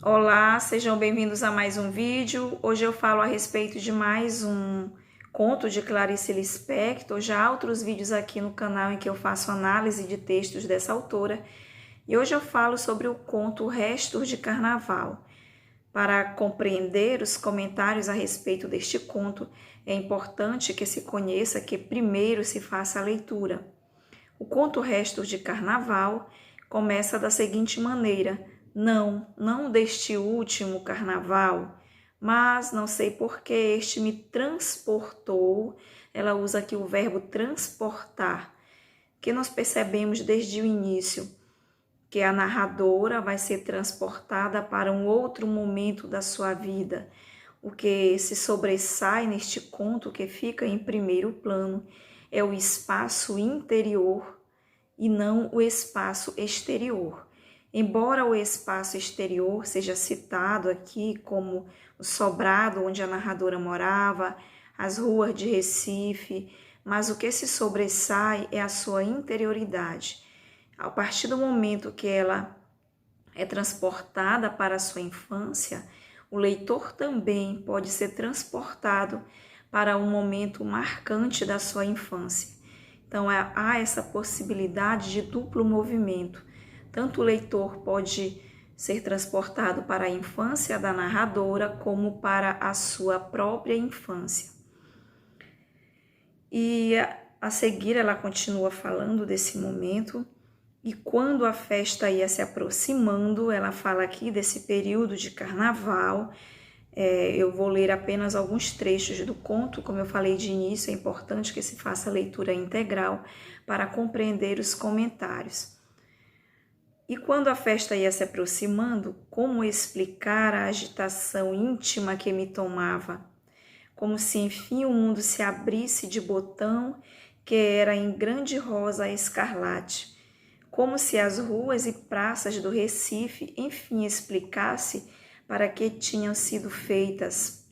Olá, sejam bem-vindos a mais um vídeo. Hoje eu falo a respeito de mais um conto de Clarice Lispector. Já há outros vídeos aqui no canal em que eu faço análise de textos dessa autora. E hoje eu falo sobre o conto Restos de Carnaval. Para compreender os comentários a respeito deste conto, é importante que se conheça que primeiro se faça a leitura. O conto Restos de Carnaval começa da seguinte maneira: não deste último carnaval, mas não sei por que este me transportou. Ela usa aqui o verbo transportar, que nós percebemos desde o início, que a narradora vai ser transportada para um outro momento da sua vida. O que se sobressai neste conto, que fica em primeiro plano, é o espaço interior e não o espaço exterior. Embora o espaço exterior seja citado aqui como o sobrado onde a narradora morava, as ruas de Recife, mas o que se sobressai é a sua interioridade. A partir do momento que ela é transportada para a sua infância, o leitor também pode ser transportado para um momento marcante da sua infância. Então, há essa possibilidade de duplo movimento. Tanto o leitor pode ser transportado para a infância da narradora, como para a sua própria infância. E a seguir ela continua falando desse momento. E quando a festa ia se aproximando, ela fala aqui desse período de carnaval. Eu vou ler apenas alguns trechos do conto, como eu falei de início, é importante que se faça a leitura integral para compreender os comentários. E quando a festa ia se aproximando, como explicar a agitação íntima que me tomava? Como se enfim o mundo se abrisse de botão, que era em grande rosa escarlate. Como se as ruas e praças do Recife enfim explicasse para que tinham sido feitas.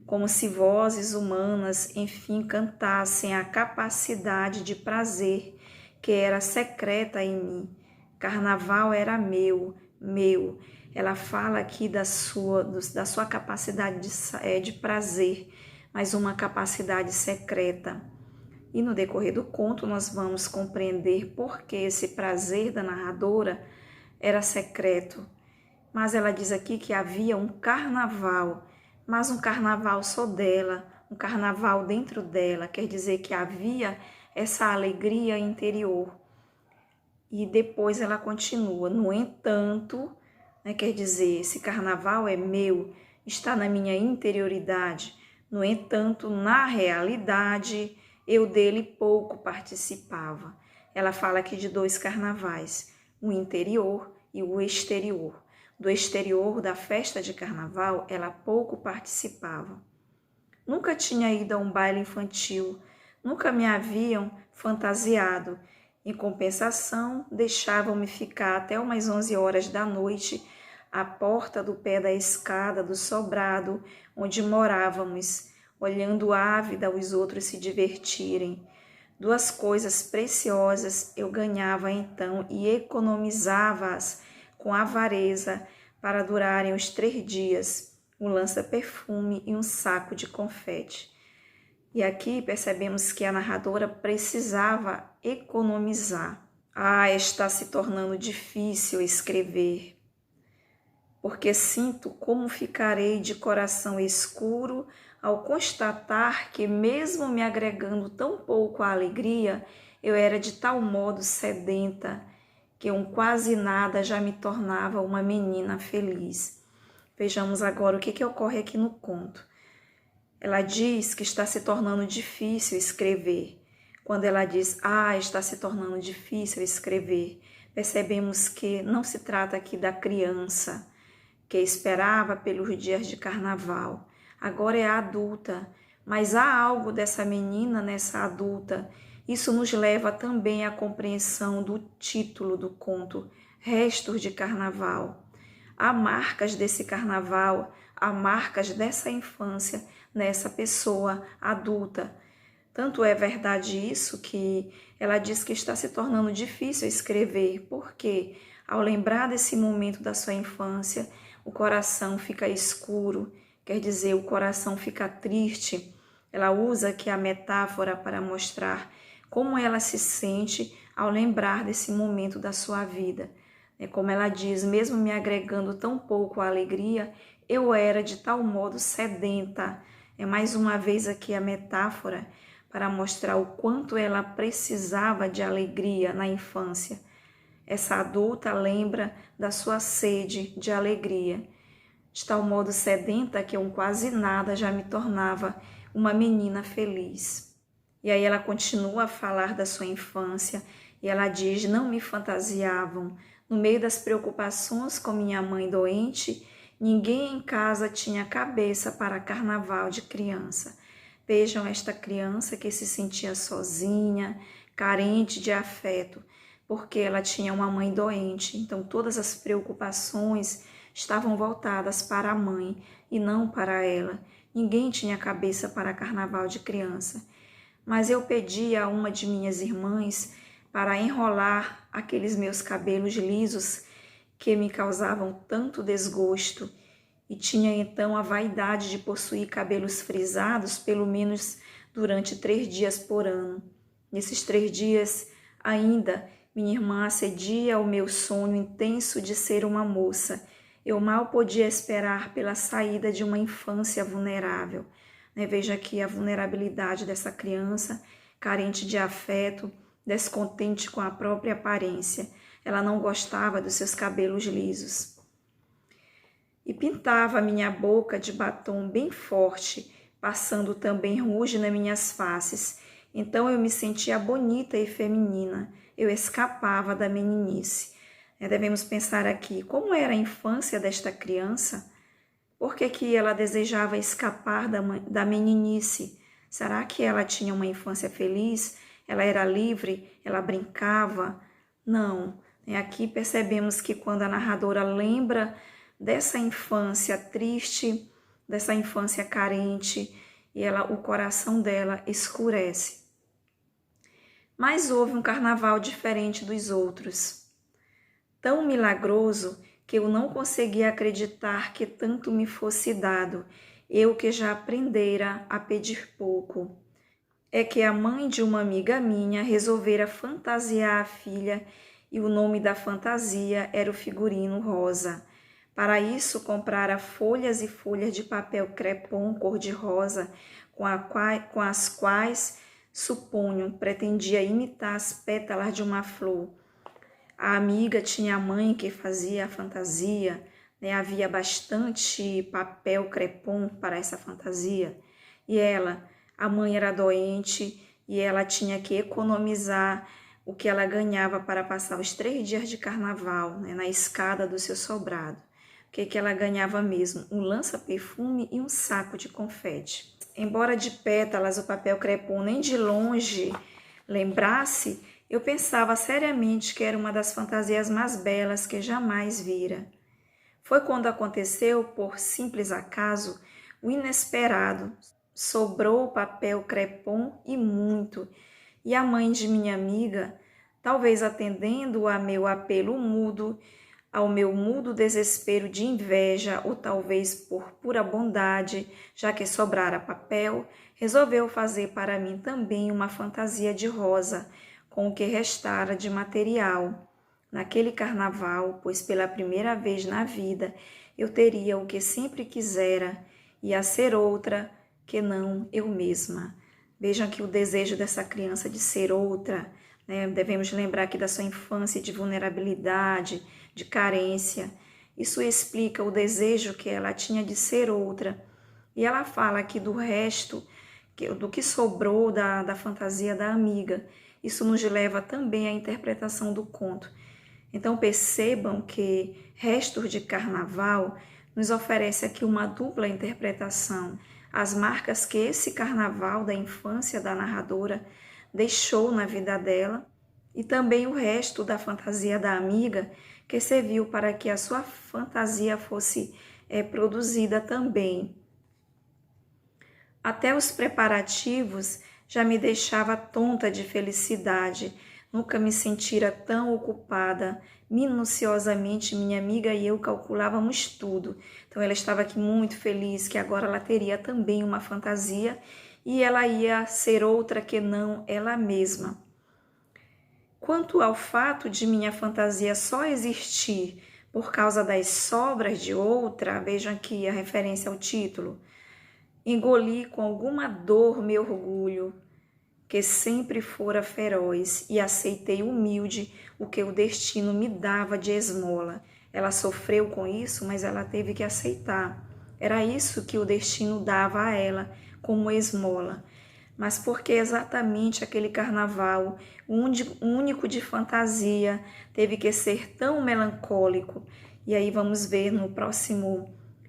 Como se vozes humanas enfim cantassem a capacidade de prazer que era secreta em mim. Carnaval era meu. Ela fala aqui da sua capacidade de prazer, mas uma capacidade secreta. E no decorrer do conto nós vamos compreender por que esse prazer da narradora era secreto. Mas ela diz aqui que havia um carnaval, mas um carnaval só dela, um carnaval dentro dela, quer dizer que havia essa alegria interior. E depois ela continua: no entanto, quer dizer, esse carnaval é meu, está na minha interioridade. No entanto, na realidade, eu dele pouco participava. Ela fala aqui de dois carnavais, o interior e o exterior. Do exterior, da festa de carnaval, ela pouco participava. Nunca tinha ido a um baile infantil, nunca me haviam fantasiado. Em compensação, deixavam-me ficar até umas 11 horas da noite à porta do pé da escada do sobrado onde morávamos, olhando ávida os outros se divertirem. Duas coisas preciosas eu ganhava então e economizava-as com avareza para durarem os 3 dias, um lança-perfume e um saco de confete. E aqui percebemos que a narradora precisava economizar. Está se tornando difícil escrever, porque sinto como ficarei de coração escuro ao constatar que, mesmo me agregando tão pouco à alegria, eu era de tal modo sedenta que um quase nada já me tornava uma menina feliz. Vejamos agora o que ocorre aqui no conto. Ela diz que está se tornando difícil escrever. Quando ela diz, está se tornando difícil escrever, percebemos que não se trata aqui da criança que esperava pelos dias de carnaval. Agora é a adulta, mas há algo dessa menina nessa adulta. Isso nos leva também à compreensão do título do conto, Restos de Carnaval. Há marcas desse carnaval, há marcas dessa infância nessa pessoa adulta. Tanto é verdade isso que ela diz que está se tornando difícil escrever, porque ao lembrar desse momento da sua infância, o coração fica escuro, quer dizer, o coração fica triste. Ela usa aqui a metáfora para mostrar como ela se sente ao lembrar desse momento da sua vida. Como ela diz, mesmo me agregando tão pouco à alegria, eu era de tal modo sedenta. É mais uma vez aqui a metáfora para mostrar o quanto ela precisava de alegria na infância. Essa adulta lembra da sua sede de alegria. De tal modo sedenta que eu quase nada já me tornava uma menina feliz. E aí ela continua a falar da sua infância e ela diz: não me fantasiavam. No meio das preocupações com minha mãe doente, ninguém em casa tinha cabeça para carnaval de criança. Vejam esta criança que se sentia sozinha, carente de afeto, porque ela tinha uma mãe doente. Então todas as preocupações estavam voltadas para a mãe e não para ela. Ninguém tinha cabeça para carnaval de criança. Mas eu pedi a uma de minhas irmãs para enrolar aqueles meus cabelos lisos que me causavam tanto desgosto, e tinha então a vaidade de possuir cabelos frisados pelo menos durante 3 dias por ano. Nesses 3 dias ainda minha irmã acedia ao meu sonho intenso de ser uma moça. Eu mal podia esperar pela saída de uma infância vulnerável. Veja aqui a vulnerabilidade dessa criança, carente de afeto, descontente com a própria aparência. Ela não gostava dos seus cabelos lisos. E pintava minha boca de batom bem forte, passando também rouge nas minhas faces. Então eu me sentia bonita e feminina. Eu escapava da meninice. Devemos pensar aqui, como era a infância desta criança? Por que ela desejava escapar da meninice? Será que ela tinha uma infância feliz? Ela era livre? Ela brincava? Não. Aqui percebemos que quando a narradora lembra dessa infância triste, dessa infância carente, e o coração dela escurece. Mas houve um carnaval diferente dos outros, tão milagroso que eu não conseguia acreditar que tanto me fosse dado, eu que já aprendera a pedir pouco. É que a mãe de uma amiga minha resolvera fantasiar a filha, e o nome da fantasia era o figurino rosa. Para isso, comprara folhas e folhas de papel crepom cor-de-rosa, com as quais, suponho, pretendia imitar as pétalas de uma flor. A amiga tinha a mãe que fazia a fantasia, havia bastante papel crepom para essa fantasia, e a mãe era doente, e ela tinha que economizar o que ela ganhava para passar os 3 dias de carnaval, na escada do seu sobrado. O que ela ganhava mesmo? Um lança-perfume e um saco de confete. Embora de pétalas o papel crepom nem de longe lembrasse, eu pensava seriamente que era uma das fantasias mais belas que jamais vira. Foi quando aconteceu, por simples acaso, o inesperado. Sobrou o papel crepom e muito, e a mãe de minha amiga, talvez atendendo a meu apelo mudo, ao meu mudo desespero de inveja, ou talvez por pura bondade, já que sobrara papel, resolveu fazer para mim também uma fantasia de rosa, com o que restara de material. Naquele carnaval, pois pela primeira vez na vida, eu teria o que sempre quisera, e a ser outra que não eu mesma. Vejam que o desejo dessa criança de ser outra, devemos lembrar aqui da sua infância de vulnerabilidade, de carência. Isso explica o desejo que ela tinha de ser outra. E ela fala aqui do resto, do que sobrou da fantasia da amiga. Isso nos leva também à interpretação do conto. Então percebam que Restos de Carnaval nos oferece aqui uma dupla interpretação. As marcas que esse carnaval da infância da narradora deixou na vida dela, e também o resto da fantasia da amiga, que serviu para que a sua fantasia fosse produzida também. Até os preparativos já me deixava tonta de felicidade. Nunca me sentira tão ocupada. Minuciosamente, minha amiga e eu calculávamos tudo. Então, ela estava aqui muito feliz que agora ela teria também uma fantasia e ela ia ser outra que não ela mesma. Quanto ao fato de minha fantasia só existir por causa das sobras de outra, vejam aqui a referência ao título, engoli com alguma dor meu orgulho, que sempre fora feroz, e aceitei humilde o que o destino me dava de esmola. Ela sofreu com isso, mas ela teve que aceitar. Era isso que o destino dava a ela como esmola. Mas porque exatamente aquele carnaval, único de fantasia, teve que ser tão melancólico? E aí vamos ver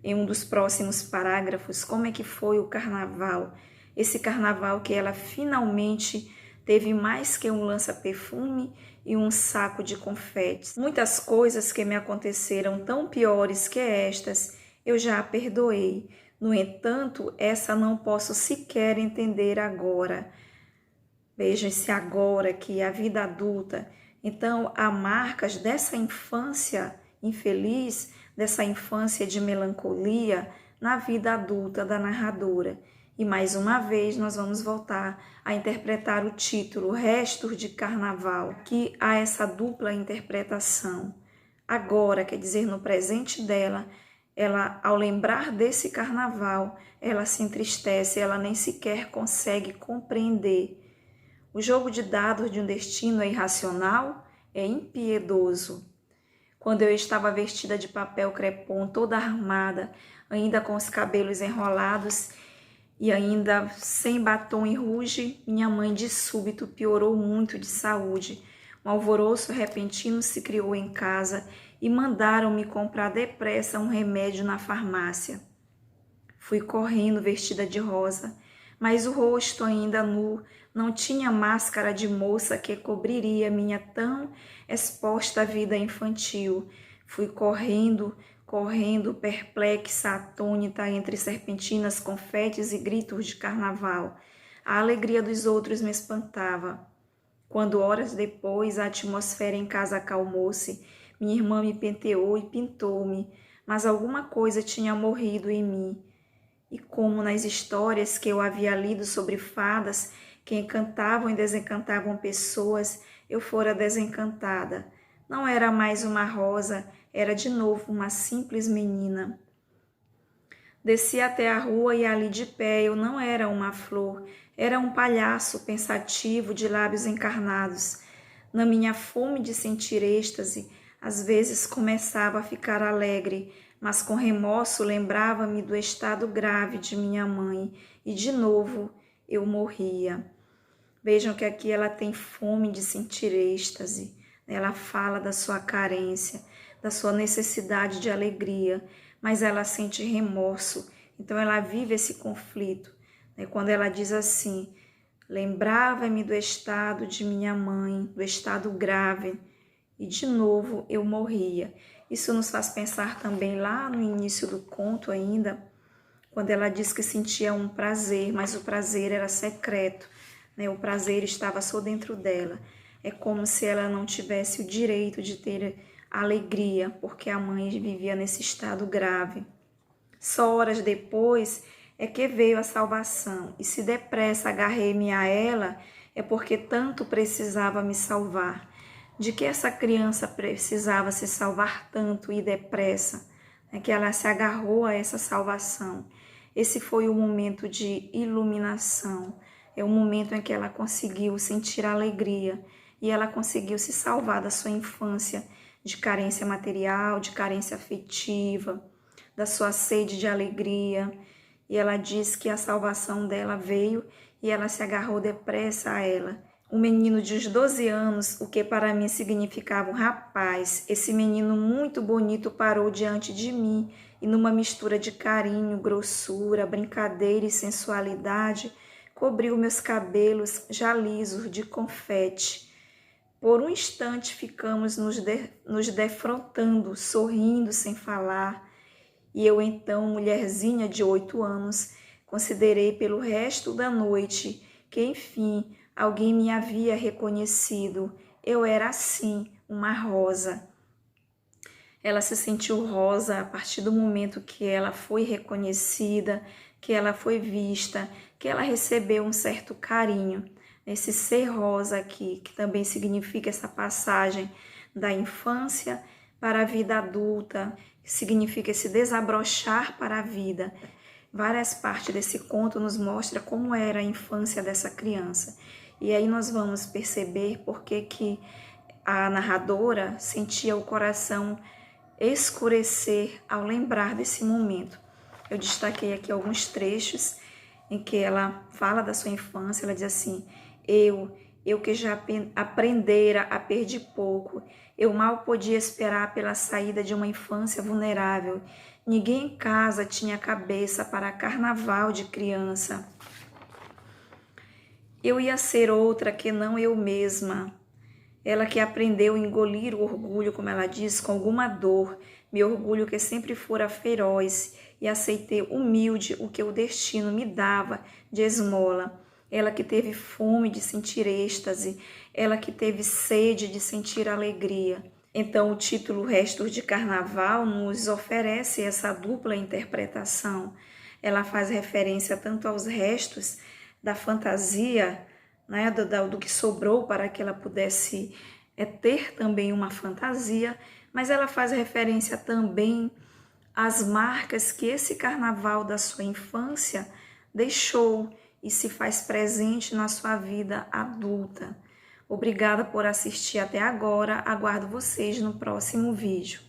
em um dos próximos parágrafos, como é que foi o carnaval. Esse carnaval que ela finalmente teve mais que um lança-perfume e um saco de confetes. Muitas coisas que me aconteceram tão piores que estas, eu já a perdoei. No entanto, essa não posso sequer entender agora. Vejam esse agora que é a vida adulta. Então, há marcas dessa infância infeliz, dessa infância de melancolia na vida adulta da narradora. E mais uma vez nós vamos voltar a interpretar o título Restos de Carnaval, que há essa dupla interpretação. Agora, quer dizer, no presente dela, ela, ao lembrar desse carnaval, ela se entristece, ela nem sequer consegue compreender. O jogo de dados de um destino é irracional, é impiedoso. Quando eu estava vestida de papel crepom, toda armada, ainda com os cabelos enrolados e ainda sem batom e ruge, minha mãe de súbito piorou muito de saúde. Um alvoroço repentino se criou em casa e mandaram-me comprar depressa um remédio na farmácia. Fui correndo vestida de rosa, mas o rosto ainda nu não tinha máscara de moça que cobriria minha tão exposta vida infantil. Fui correndo, perplexa, atônita entre serpentinas, confetes e gritos de carnaval. A alegria dos outros me espantava. Quando horas depois a atmosfera em casa acalmou-se, minha irmã me penteou e pintou-me, mas alguma coisa tinha morrido em mim. E como nas histórias que eu havia lido sobre fadas que encantavam e desencantavam pessoas, eu fora desencantada. Não era mais uma rosa, era de novo uma simples menina. Desci até a rua e ali de pé eu não era uma flor, era um palhaço pensativo de lábios encarnados. Na minha fome de sentir êxtase, às vezes começava a ficar alegre, mas com remorso lembrava-me do estado grave de minha mãe e de novo eu morria. Vejam que aqui ela tem fome de sentir êxtase, ela fala da sua carência, da sua necessidade de alegria, mas ela sente remorso, então ela vive esse conflito. Quando ela diz assim, lembrava-me do estado de minha mãe, do estado grave, e de novo eu morria. Isso nos faz pensar também lá no início do conto ainda, quando ela diz que sentia um prazer, mas o prazer era secreto, o prazer estava só dentro dela. É como se ela não tivesse o direito de ter alegria, porque a mãe vivia nesse estado grave. Só horas depois é que veio a salvação, e se depressa agarrei-me a ela, é porque tanto precisava me salvar. De que essa criança precisava se salvar tanto e depressa, que ela se agarrou a essa salvação. Esse foi o momento de iluminação, é o momento em que ela conseguiu sentir alegria e ela conseguiu se salvar da sua infância de carência material, de carência afetiva, da sua sede de alegria. E ela diz que a salvação dela veio e ela se agarrou depressa a ela. Um menino de uns 12 anos, o que para mim significava um rapaz, esse menino muito bonito parou diante de mim e numa mistura de carinho, grossura, brincadeira e sensualidade, cobriu meus cabelos já lisos de confete. Por um instante ficamos nos defrontando, sorrindo sem falar, e eu então, mulherzinha de 8 anos, considerei pelo resto da noite que, enfim, alguém me havia reconhecido. eu era assim, uma rosa. Ela se sentiu rosa a partir do momento que ela foi reconhecida, que ela foi vista, que ela recebeu um certo carinho. Esse ser rosa aqui, que também significa essa passagem da infância para a vida adulta, que significa esse desabrochar para a vida. Várias partes desse conto nos mostra como era a infância dessa criança. E aí nós vamos perceber por que a narradora sentia o coração escurecer ao lembrar desse momento. Eu destaquei aqui alguns trechos em que ela fala da sua infância. Ela diz assim: eu que já aprendera a perder pouco, eu mal podia esperar pela saída de uma infância vulnerável. Ninguém em casa tinha cabeça para carnaval de criança. Eu ia ser outra que não eu mesma. Ela que aprendeu a engolir o orgulho, como ela diz, com alguma dor, meu orgulho que sempre fora feroz, e aceitei humilde o que o destino me dava de esmola. Ela que teve fome de sentir êxtase, ela que teve sede de sentir alegria. Então, o título Restos de Carnaval nos oferece essa dupla interpretação. Ela faz referência tanto aos restos da fantasia, né, do que sobrou para que ela pudesse ter também uma fantasia, mas ela faz referência também às marcas que esse carnaval da sua infância deixou e se faz presente na sua vida adulta. Obrigada por assistir até agora, aguardo vocês no próximo vídeo.